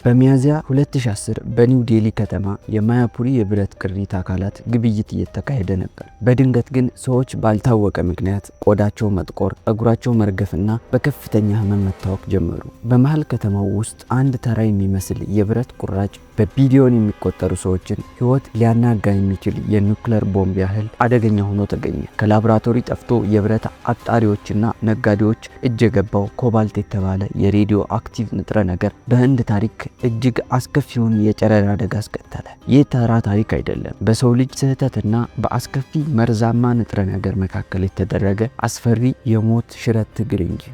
በሚያዝያ 2010 በኒው ዴሊ ከተማ የማያፑሪ የብረት ቅሪተ አካላት ግብይት እየተካሄደ ነበር። በድንገት ግን ሰዎች ባልታወቀ ምክንያት ቆዳቸው መጥቆር፣ እግራቸው መርገፍና በከፍተኛ ህመም መታወክ ጀመሩ። በመሃል ከተማው ውስጥ አንድ ተራ የሚመስል የብረት ቁራጭ በቢሊዮን የሚቆጠሩ ሰዎችን ህይወት ሊያናጋ የሚችል የኒውክሌር ቦምብ ያህል አደገኛ ሆኖ ተገኘ። ከላቦራቶሪ ጠፍቶ የብረት አጣሪዎችና ነጋዴዎች እጅ የገባው ኮባልት የተባለ የሬዲዮ አክቲቭ ንጥረ ነገር በህንድ ታሪክ እጅግ አስከፊውን የጨረር አደጋ አስከተለ። ይህ ተራ ታሪክ አይደለም፣ በሰው ልጅ ስህተትና በአስከፊ መርዛማ ንጥረ ነገር መካከል የተደረገ አስፈሪ የሞት ሽረት ትግል እንጂ።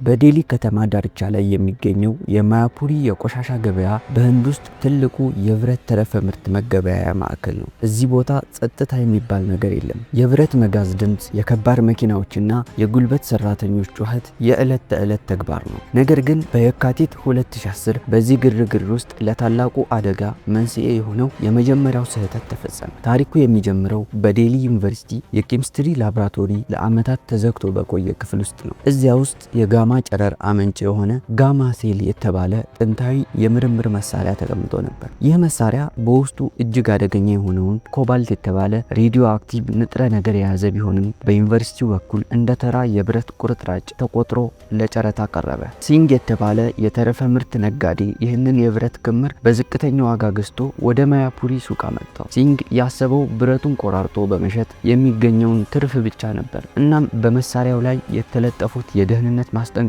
በዴሊ ከተማ ዳርቻ ላይ የሚገኘው የማያፑሪ የቆሻሻ ገበያ በህንድ ውስጥ ትልቁ የብረት ተረፈ ምርት መገበያያ ማዕከል ነው። እዚህ ቦታ ጸጥታ የሚባል ነገር የለም። የብረት መጋዝ ድምፅ፣ የከባድ መኪናዎችና የጉልበት ሰራተኞች ጩኸት የዕለት ተዕለት ተግባር ነው። ነገር ግን በየካቲት 2010 በዚህ ግርግር ውስጥ ለታላቁ አደጋ መንስኤ የሆነው የመጀመሪያው ስህተት ተፈጸመ። ታሪኩ የሚጀምረው በዴሊ ዩኒቨርሲቲ የኬሚስትሪ ላቦራቶሪ ለዓመታት ተዘግቶ በቆየ ክፍል ውስጥ ነው። እዚያ ውስጥ የጋማ ጨረር አመንጭ የሆነ ጋማ ሴል የተባለ ጥንታዊ የምርምር መሳሪያ ተቀምጦ ነበር። ይህ መሳሪያ በውስጡ እጅግ አደገኛ የሆነውን ኮባልት የተባለ ሬዲዮ አክቲቭ ንጥረ ነገር የያዘ ቢሆንም በዩኒቨርሲቲው በኩል እንደ ተራ የብረት ቁርጥራጭ ተቆጥሮ ለጨረታ ቀረበ። ሲንግ የተባለ የተረፈ ምርት ነጋዴ ይህንን የብረት ክምር በዝቅተኛ ዋጋ ገዝቶ ወደ ማያፑሪ ሱቅ አመጣው። ሲንግ ያሰበው ብረቱን ቆራርጦ በመሸጥ የሚገኘውን ትርፍ ብቻ ነበር። እናም በመሳሪያው ላይ የተለጠፉት የደህንነት ማስጠንቀቂያዎችና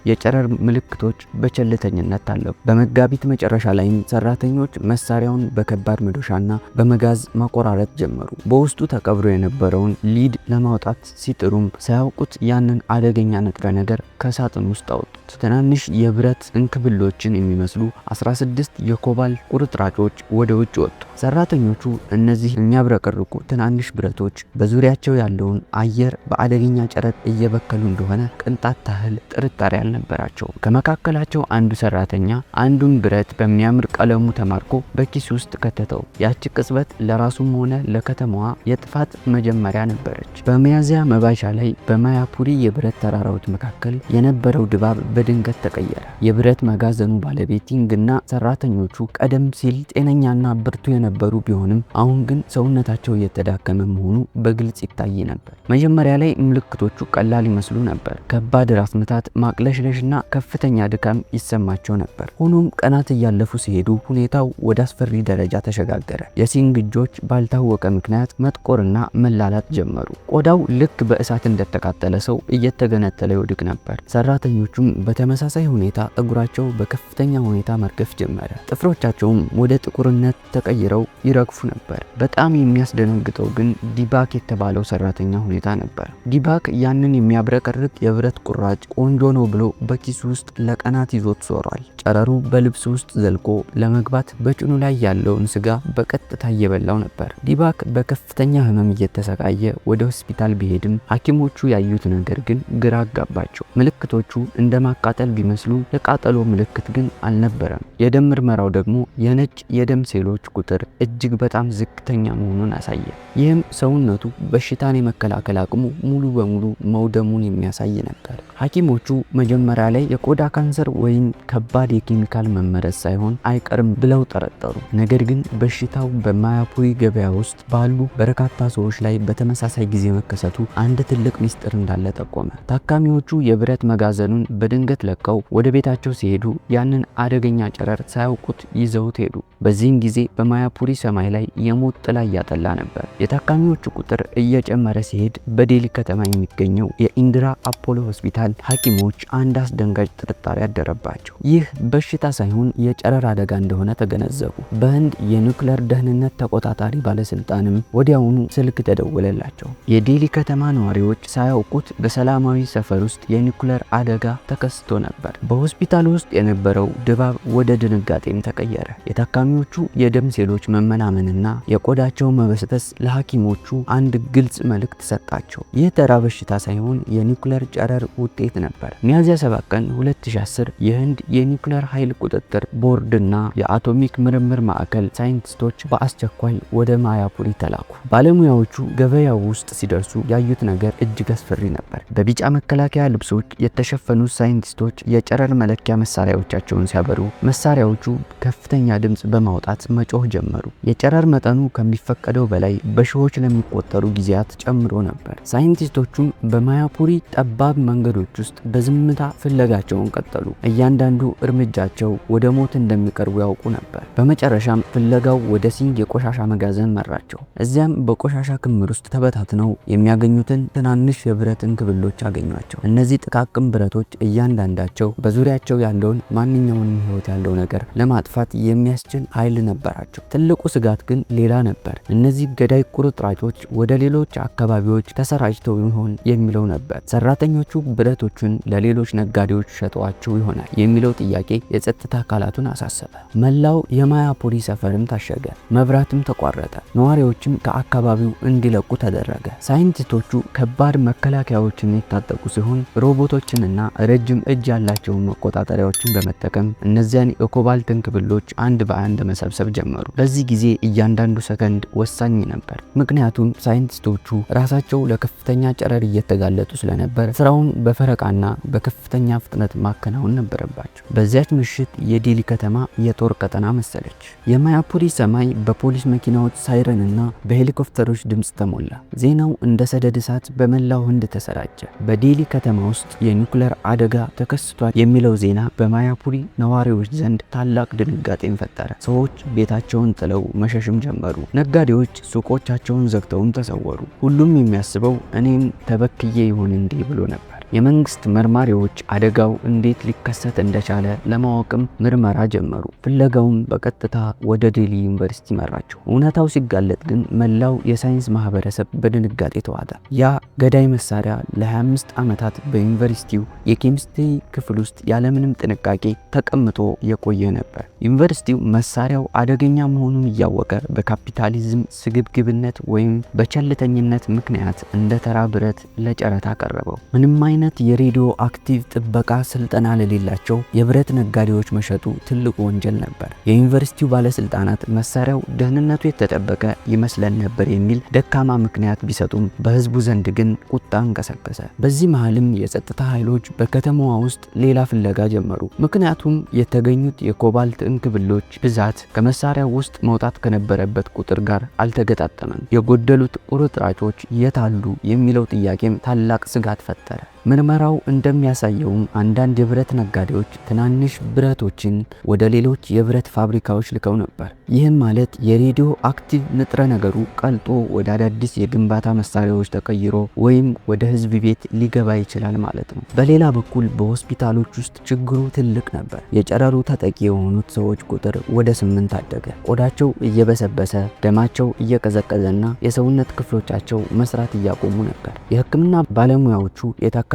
የጨረር ምልክቶች በቸልተኝነት ታለፉ። በመጋቢት መጨረሻ ላይም ሰራተኞች መሳሪያውን በከባድ መዶሻና በመጋዝ ማቆራረጥ ጀመሩ። በውስጡ ተቀብሮ የነበረውን ሊድ ለማውጣት ሲጥሩም ሳያውቁት ያንን አደገኛ ንጥረ ነገር ከሳጥን ውስጥ አወጡት። ትናንሽ የብረት እንክብሎችን የሚመስሉ 16 የኮባልት ቁርጥራጮች ወደ ውጭ ወጡ። ሰራተኞቹ እነዚህ የሚያብረቀርቁ ትናንሽ ብረቶች በዙሪያቸው ያለውን አየር በአደገኛ ጨረር እየበከሉ እንደሆነ ቅንጣት ታህል ጥርጣሬ አልነበራቸውም። ከመካከላቸው አንዱ ሰራተኛ አንዱን ብረት በሚያምር ቀለሙ ተማርኮ በኪስ ውስጥ ከተተው። ያቺ ቅጽበት ለራሱም ሆነ ለከተማዋ የጥፋት መጀመሪያ ነበረች። በሚያዝያ መባቻ ላይ በማያፑሪ የብረት ተራራዎች መካከል የነበረው ድባብ በድንገት ተቀየረ። የብረት መጋዘኑ ባለቤት ሲንግ እና ሰራተኞቹ ቀደም ሲል ጤነኛና ብርቱ የነበሩ ቢሆንም አሁን ግን ሰውነታቸው እየተዳከመ መሆኑ በግልጽ ይታይ ነበር። መጀመሪያ ላይ ምልክቶቹ ቀላል ይመስሉ ነበር። ከባድ ራስ ምታት፣ ማቅለሽለሽና ከፍተኛ ድካም ይሰማቸው ነበር። ሆኖም ቀናት እያለፉ ሲሄዱ ሁኔታው ወደ አስፈሪ ደረጃ ተሸጋገረ። የሲንግ እጆች ባልታወቀ ምክንያት መጥቆርና መላላት ጀመሩ። ቆዳው ልክ በእሳት እንደተቃጠለ ሰው እየተገነጠለ ይወድቅ ነበር። ሰራተኞቹም በተመሳሳይ ሁኔታ እግራቸው በከፍተኛ ሁኔታ መርገፍ ጀመረ። ጥፍሮቻቸውም ወደ ጥቁርነት ተቀይረው ይረግፉ ነበር። በጣም የሚያስደነግጠው ግን ዲባክ የተባለው ሰራተኛ ሁኔታ ነበር። ዲባክ ያንን የሚያብረቀርቅ የብረት ቁራጭ ቆንጆ ነው ብሎ በኪሱ ውስጥ ለቀናት ይዞት ዞሯል። ጨረሩ በልብስ ውስጥ ዘልቆ ለመግባት በጭኑ ላይ ያለውን ስጋ በቀጥታ እየበላው ነበር። ዲባክ በከፍተኛ ህመም እየተሰቃየ ወደ ሆስፒታል ቢሄድም ሐኪሞቹ ያዩት ነገር ግን ግራ አጋባቸው። ምልክቶቹ እንደ ማቃጠል ቢመስሉ የቃጠሎ ምልክት ግን አልነበረም። የደም ምርመራው ደግሞ የነጭ የደም ሴሎች ቁጥር እጅግ በጣም ዝቅተኛ መሆኑን አሳየ። ይህም ሰውነቱ በሽታን የመከላከል አቅሙ ሙሉ በሙሉ መውደሙን የሚያሳይ ነበር። ሐኪሞቹ መጀመሪያ ላይ የቆዳ ካንሰር ወይም ከባድ የኬሚካል መመረዝ ሳይሆን አይቀርም ብለው ጠረጠሩ። ነገር ግን በሽታው በማያፑሪ ገበያ ውስጥ ባሉ በርካታ ሰዎች ላይ በተመሳሳይ ጊዜ መከሰቱ አንድ ትልቅ ሚስጥር እንዳለ ጠቆመ። ታካሚዎቹ የብረት መጋዘኑን በድንገት ለቀው ወደ ቤታቸው ሲሄዱ ያንን አደገኛ ጨረር ሳያውቁት ይዘውት ሄዱ። በዚህም ጊዜ በማያፑሪ ሰማይ ላይ የሞት ጥላ እያጠላ ነበር። የታካሚዎቹ ቁጥር እየጨመረ ሲሄድ በዴሊ ከተማ የሚገኘው የኢንዲራ አፖሎ ሆስፒታል ሐኪሞች አንድ አስደንጋጭ ጥርጣሬ አደረባቸው። ይህ በሽታ ሳይሆን የጨረር አደጋ እንደሆነ ተገነዘቡ። በህንድ የኒውክሌር ደህንነት ተቆጣጣሪ ባለስልጣንም ወዲያውኑ ስልክ ተደወለላቸው። የዴሊ ከተማ ነዋሪዎች ሳያውቁት በሰላማዊ ሰፈር ውስጥ የኒውክሌር አደጋ ተከስቶ ነበር። በሆስፒታል ውስጥ የነበረው ድባብ ወደ ድንጋጤም ተቀየረ። የታካሚ የታካሚዎቹ የደም ሴሎች መመናመንና የቆዳቸው መበስበስ ለሐኪሞቹ አንድ ግልጽ መልእክት ሰጣቸው። ይህ ተራ በሽታ ሳይሆን የኒውክሌር ጨረር ውጤት ነበር። ሚያዝያ 7 ቀን 2010 የህንድ የኒውክሌር ኃይል ቁጥጥር ቦርድና የአቶሚክ ምርምር ማዕከል ሳይንቲስቶች በአስቸኳይ ወደ ማያፑሪ ተላኩ። ባለሙያዎቹ ገበያው ውስጥ ሲደርሱ ያዩት ነገር እጅግ አስፈሪ ነበር። በቢጫ መከላከያ ልብሶች የተሸፈኑ ሳይንቲስቶች የጨረር መለኪያ መሳሪያዎቻቸውን ሲያበሩ መሳሪያዎቹ ከፍተኛ ድምፅ በማውጣት መጮህ ጀመሩ። የጨረር መጠኑ ከሚፈቀደው በላይ በሺዎች ለሚቆጠሩ ጊዜያት ጨምሮ ነበር። ሳይንቲስቶቹም በማያፑሪ ጠባብ መንገዶች ውስጥ በዝምታ ፍለጋቸውን ቀጠሉ። እያንዳንዱ እርምጃቸው ወደ ሞት እንደሚቀርቡ ያውቁ ነበር። በመጨረሻም ፍለጋው ወደ ሲንግ የቆሻሻ መጋዘን መራቸው። እዚያም በቆሻሻ ክምር ውስጥ ተበታትነው የሚያገኙትን ትናንሽ የብረት እንክብሎች አገኟቸው። እነዚህ ጥቃቅን ብረቶች እያንዳንዳቸው በዙሪያቸው ያለውን ማንኛውንም ሕይወት ያለው ነገር ለማጥፋት የሚያስችል ኃይል ነበራቸው። ትልቁ ስጋት ግን ሌላ ነበር። እነዚህ ገዳይ ቁርጥራጮች ወደ ሌሎች አካባቢዎች ተሰራጭተው ይሆን የሚለው ነበር። ሰራተኞቹ ብረቶቹን ለሌሎች ነጋዴዎች ሸጠዋቸው ይሆናል የሚለው ጥያቄ የጸጥታ አካላቱን አሳሰበ። መላው የማያፑሪ ሰፈርም ታሸገ፣ መብራትም ተቋረጠ። ነዋሪዎችም ከአካባቢው እንዲለቁ ተደረገ። ሳይንቲስቶቹ ከባድ መከላከያዎችን የታጠቁ ሲሆን ሮቦቶችንና ረጅም እጅ ያላቸውን መቆጣጠሪያዎችን በመጠቀም እነዚያን የኮባልት እንክብሎች አንድ በአንድ መሰብሰብ ጀመሩ። በዚህ ጊዜ እያንዳንዱ ሰከንድ ወሳኝ ነበር፣ ምክንያቱም ሳይንቲስቶቹ ራሳቸው ለከፍተኛ ጨረር እየተጋለጡ ስለነበር ስራውን በፈረቃና በከፍተኛ ፍጥነት ማከናወን ነበረባቸው። በዚያች ምሽት የዴሊ ከተማ የጦር ቀጠና መሰለች። የማያፑሪ ሰማይ በፖሊስ መኪናዎች ሳይረንና በሄሊኮፕተሮች ድምፅ ተሞላ። ዜናው እንደ ሰደድ እሳት በመላው ህንድ ተሰራጨ። በዴሊ ከተማ ውስጥ የኒውክሌር አደጋ ተከስቷል የሚለው ዜና በማያፑሪ ነዋሪዎች ዘንድ ታላቅ ድንጋጤን ፈጠረ። ሰዎች ቤታቸውን ጥለው መሸሽም ጀመሩ። ነጋዴዎች ሱቆቻቸውን ዘግተውም ተሰወሩ። ሁሉም የሚያስበው እኔም ተበክዬ ይሆን እንዴ ብሎ ነበር። የመንግስት መርማሪዎች አደጋው እንዴት ሊከሰት እንደቻለ ለማወቅም ምርመራ ጀመሩ። ፍለጋውም በቀጥታ ወደ ዴሊ ዩኒቨርሲቲ መራቸው። እውነታው ሲጋለጥ ግን መላው የሳይንስ ማህበረሰብ በድንጋጤ ተዋጠ። ያ ገዳይ መሳሪያ ለ25 ዓመታት በዩኒቨርሲቲው የኬሚስትሪ ክፍል ውስጥ ያለምንም ጥንቃቄ ተቀምጦ የቆየ ነበር። ዩኒቨርሲቲው መሳሪያው አደገኛ መሆኑን እያወቀ በካፒታሊዝም ስግብግብነት ወይም በቸልተኝነት ምክንያት እንደ ተራ ብረት ለጨረታ ቀረበው። ምንም አይነት የሬዲዮ አክቲቭ ጥበቃ ስልጠና ለሌላቸው የብረት ነጋዴዎች መሸጡ ትልቁ ወንጀል ነበር። የዩኒቨርሲቲው ባለስልጣናት መሳሪያው ደህንነቱ የተጠበቀ ይመስለን ነበር የሚል ደካማ ምክንያት ቢሰጡም በህዝቡ ዘንድ ግን ቁጣ እንቀሰቀሰ። በዚህ መሃልም የጸጥታ ኃይሎች በከተማዋ ውስጥ ሌላ ፍለጋ ጀመሩ። ምክንያቱም የተገኙት የኮባልት እንክብሎች ብዛት ከመሳሪያው ውስጥ መውጣት ከነበረበት ቁጥር ጋር አልተገጣጠመም። የጎደሉት ቁርጥራጮች የት አሉ የሚለው ጥያቄም ታላቅ ስጋት ፈጠረ። ምርመራው እንደሚያሳየውም አንዳንድ የብረት ነጋዴዎች ትናንሽ ብረቶችን ወደ ሌሎች የብረት ፋብሪካዎች ልከው ነበር። ይህም ማለት የሬዲዮ አክቲቭ ንጥረ ነገሩ ቀልጦ ወደ አዳዲስ የግንባታ መሳሪያዎች ተቀይሮ ወይም ወደ ህዝብ ቤት ሊገባ ይችላል ማለት ነው። በሌላ በኩል በሆስፒታሎች ውስጥ ችግሩ ትልቅ ነበር። የጨረሩ ተጠቂ የሆኑት ሰዎች ቁጥር ወደ 8 አደገ። ቆዳቸው እየበሰበሰ፣ ደማቸው እየቀዘቀዘና የሰውነት ክፍሎቻቸው መስራት እያቆሙ ነበር። የህክምና ባለሙያዎቹ የታካሚዎችን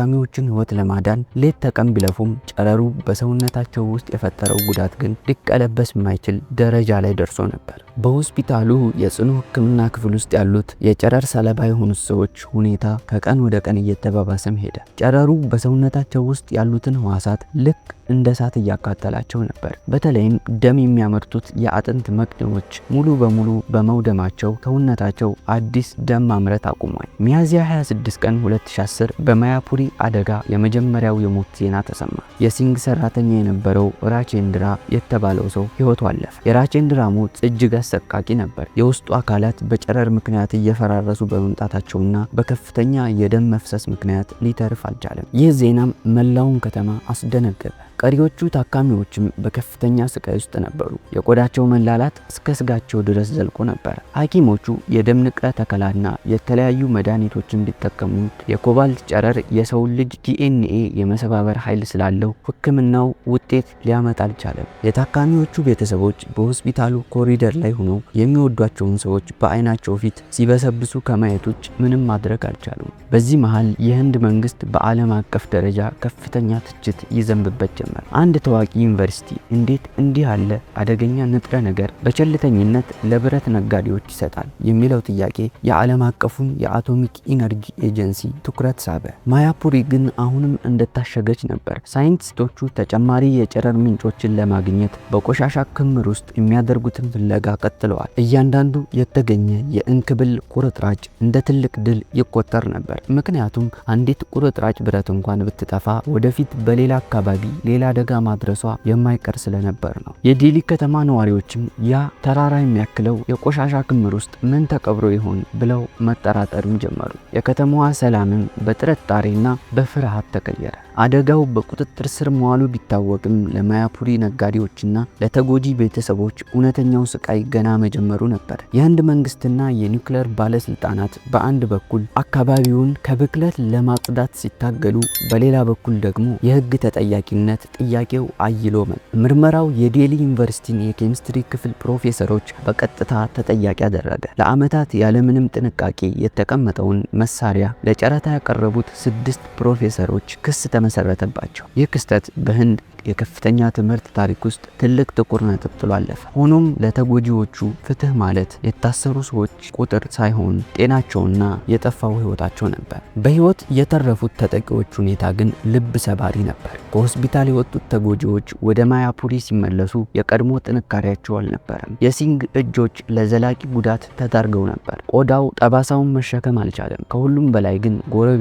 ህይወት ለማዳን ሌት ተቀን ቢለፉም ጨረሩ በሰውነታቸው ውስጥ የፈጠረው ጉዳት ግን ሊቀለበስ የማይችል ደረጃ ላይ ደርሶ ነበር። በሆስፒታሉ የጽኑ ህክምና ክፍል ውስጥ ያሉት የጨረር ሰለባ የሆኑት ሰዎች ሁኔታ ከቀን ወደ ቀን እየተባባሰም ሄደ። ጨረሩ በሰውነታቸው ውስጥ ያሉትን ህዋሳት ልክ እንደ እሳት እያቃጠላቸው ነበር። በተለይም ደም የሚያመርቱት የአጥንት መቅደሞች ሙሉ በሙሉ በመውደማቸው ሰውነታቸው አዲስ ደም ማምረት አቁሟል። ሚያዝያ 26 ቀን 2010 በማያፑሪ አደጋ የመጀመሪያው የሞት ዜና ተሰማ። የሲንግ ሰራተኛ የነበረው ራቼንድራ የተባለው ሰው ህይወቱ አለፈ። የራቼንድራ ሞት እጅግ አሰቃቂ ነበር። የውስጡ አካላት በጨረር ምክንያት እየፈራረሱ በመምጣታቸውና በከፍተኛ የደም መፍሰስ ምክንያት ሊተርፍ አልቻለም። ይህ ዜናም መላውን ከተማ አስደነገጠ። ቀሪዎቹ ታካሚዎችም በከፍተኛ ስቃይ ውስጥ ነበሩ። የቆዳቸው መላላት እስከ ስጋቸው ድረስ ዘልቆ ነበር። ሐኪሞቹ የደም ንቅለ ተከላና የተለያዩ መድኃኒቶችን ቢጠቀሙ የኮባልት ጨረር የሰው ልጅ ዲኤንኤ የመሰባበር ኃይል ስላለው ሕክምናው ውጤት ሊያመጣ አልቻለም። የታካሚዎቹ ቤተሰቦች በሆስፒታሉ ኮሪደር ላይ ሆነው የሚወዷቸውን ሰዎች በአይናቸው ፊት ሲበሰብሱ ከማየት ውጭ ምንም ማድረግ አልቻሉም። በዚህ መሃል የህንድ መንግስት በዓለም አቀፍ ደረጃ ከፍተኛ ትችት ይዘንብበት ጀመር። ጀመረ። አንድ ታዋቂ ዩኒቨርሲቲ እንዴት እንዲህ ያለ አደገኛ ንጥረ ነገር በቸልተኝነት ለብረት ነጋዴዎች ይሰጣል የሚለው ጥያቄ የዓለም አቀፉን የአቶሚክ ኢነርጂ ኤጀንሲ ትኩረት ሳበ። ማያፑሪ ግን አሁንም እንደታሸገች ነበር። ሳይንቲስቶቹ ተጨማሪ የጨረር ምንጮችን ለማግኘት በቆሻሻ ክምር ውስጥ የሚያደርጉትን ፍለጋ ቀጥለዋል። እያንዳንዱ የተገኘ የእንክብል ቁርጥራጭ እንደ ትልቅ ድል ይቆጠር ነበር። ምክንያቱም አንዲት ቁርጥራጭ ብረት እንኳን ብትጠፋ ወደፊት በሌላ አካባቢ ሌላ አደጋ ማድረሷ የማይቀር ስለነበር ነው። የዴሊ ከተማ ነዋሪዎችም ያ ተራራ የሚያክለው የቆሻሻ ክምር ውስጥ ምን ተቀብሮ ይሆን ብለው መጠራጠርን ጀመሩ። የከተማዋ ሰላምም በጥርጣሬና በፍርሃት ተቀየረ። አደጋው በቁጥጥር ስር መዋሉ ቢታወቅም ለማያፑሪ ነጋዴዎችና ለተጎጂ ቤተሰቦች እውነተኛው ስቃይ ገና መጀመሩ ነበር። የህንድ መንግስትና የኒውክሌር ባለስልጣናት በአንድ በኩል አካባቢውን ከብክለት ለማጽዳት ሲታገሉ፣ በሌላ በኩል ደግሞ የህግ ተጠያቂነት ጥያቄው አይሎ መጣ። ምርመራው የዴሊ ዩኒቨርሲቲን የኬሚስትሪ ክፍል ፕሮፌሰሮች በቀጥታ ተጠያቂ አደረገ። ለዓመታት ያለምንም ጥንቃቄ የተቀመጠውን መሳሪያ ለጨረታ ያቀረቡት 6 ፕሮፌሰሮች ክስ ተመሰረተባቸው። ይህ ክስተት በህንድ የከፍተኛ ትምህርት ታሪክ ውስጥ ትልቅ ጥቁር ነጥብ ጥሎ አለፈ። ሆኖም ለተጎጂዎቹ ፍትህ ማለት የታሰሩ ሰዎች ቁጥር ሳይሆን ጤናቸውና የጠፋው ህይወታቸው ነበር። በህይወት የተረፉት ተጠቂዎች ሁኔታ ግን ልብ ሰባሪ ነበር። ከሆስፒታል የወጡት ተጎጂዎች ወደ ማያፑሪ ሲመለሱ የቀድሞ ጥንካሬያቸው አልነበረም። የሲንግ እጆች ለዘላቂ ጉዳት ተዳርገው ነበር። ቆዳው ጠባሳውን መሸከም አልቻለም። ከሁሉም በላይ ግን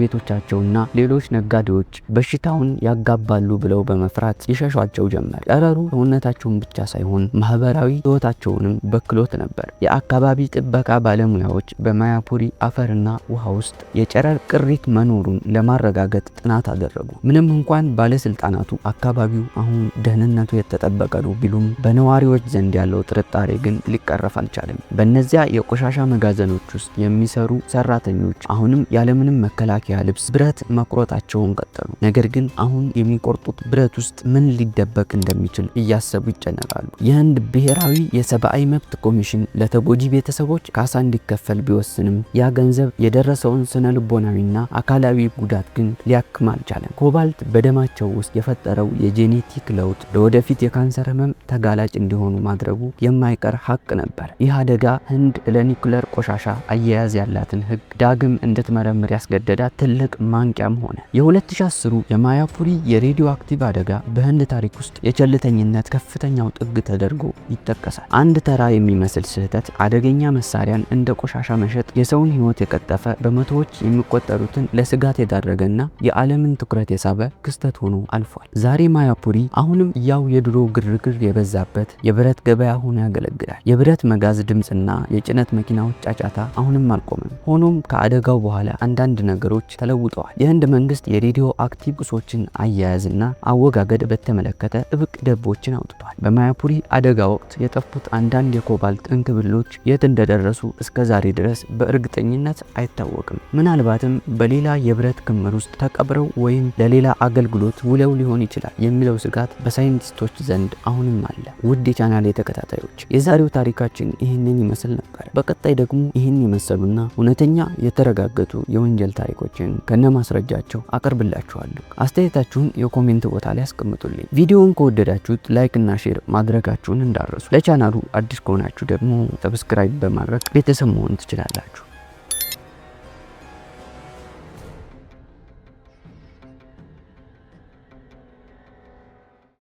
ጎረቤቶቻቸውና ሌሎች ነጋዴዎች በሽታውን ያጋባሉ ብለው በመፍራት ይሸሿቸው ጀመር። ጨረሩ ሰውነታቸውን ብቻ ሳይሆን ማህበራዊ ህይወታቸውንም በክሎት ነበር። የአካባቢ ጥበቃ ባለሙያዎች በማያፑሪ አፈርና ውሃ ውስጥ የጨረር ቅሪት መኖሩን ለማረጋገጥ ጥናት አደረጉ። ምንም እንኳን ባለስልጣናቱ አካባቢው አሁን ደህንነቱ የተጠበቀ ነው ቢሉም በነዋሪዎች ዘንድ ያለው ጥርጣሬ ግን ሊቀረፍ አልቻለም። በእነዚያ የቆሻሻ መጋዘኖች ውስጥ የሚሰሩ ሰራተኞች አሁንም ያለምንም መከላከያ ልብስ ብረት መቁረጣቸውን ቀጠሉ። ነገር ግን አሁን የሚቆርጡት ብረት ውስጥ ምን ሊደበቅ እንደሚችል እያሰቡ ይጨነቃሉ። የህንድ ብሔራዊ የሰብአዊ መብት ኮሚሽን ለተጎጂ ቤተሰቦች ካሳ እንዲከፈል ቢወስንም ያ ገንዘብ የደረሰውን ስነ ልቦናዊና አካላዊ ጉዳት ግን ሊያክም አልቻለም። ኮባልት በደማቸው ውስጥ የፈጠረው የጄኔቲክ ለውጥ ለወደፊት የካንሰር ህመም ተጋላጭ እንዲሆኑ ማድረጉ የማይቀር ሀቅ ነበር። ይህ አደጋ ህንድ ለኒውክሌር ቆሻሻ አያያዝ ያላትን ህግ ዳግም እንድትመረምር ያስገደዳት ትልቅ ማንቂያም ሆነ። የ2010 የማያፑሪ የሬዲዮ አክቲቭ አደጋ በህንድ ታሪክ ውስጥ የቸልተኝነት ከፍተኛው ጥግ ተደርጎ ይጠቀሳል። አንድ ተራ የሚመስል ስህተት አደገኛ መሳሪያን እንደ ቆሻሻ መሸጥ የሰውን ህይወት የቀጠፈ፣ በመቶዎች የሚቆጠሩትን ለስጋት የዳረገና የዓለምን ትኩረት የሳበ ክስተት ሆኖ አልፏል። ዛሬ ማያፑሪ አሁንም ያው የድሮ ግርግር የበዛበት የብረት ገበያ ሆኖ ያገለግላል። የብረት መጋዝ ድምፅና የጭነት መኪናዎች ጫጫታ አሁንም አልቆመም። ሆኖም ከአደጋው በኋላ አንዳንድ ነገሮች ተለውጠዋል። የህንድ መንግስት የሬዲዮ አክቲቭ ቁሶችን አያያዝና አወጋገድ በተመለከተ ጥብቅ ደንቦችን አውጥቷል። በማያፑሪ አደጋ ወቅት የጠፉት አንዳንድ የኮባልት እንክብሎች የት እንደደረሱ እስከ ዛሬ ድረስ በእርግጠኝነት አይታወቅም። ምናልባትም በሌላ የብረት ክምር ውስጥ ተቀብረው ወይም ለሌላ አገልግሎት ውለው ሊሆን ይችላል የሚለው ስጋት በሳይንቲስቶች ዘንድ አሁንም አለ። ውድ የቻናሌ ተከታታዮች የዛሬው ታሪካችን ይህንን ይመስል ነበር። በቀጣይ ደግሞ ይህን የመሰሉና እውነተኛ የተረጋገጡ የወንጀል ታሪኮችን ከነማስረጃቸው አቀርብላችኋለሁ። አስተያየታችሁን የኮሜንት ቦታ ላይ አስቀምጡልኝ። ቪዲዮውን ከወደዳችሁት ላይክ እና ሼር ማድረጋችሁን እንዳረሱ። ለቻናሉ አዲስ ከሆናችሁ ደግሞ ሰብስክራይብ በማድረግ ቤተሰብ መሆን ትችላላችሁ።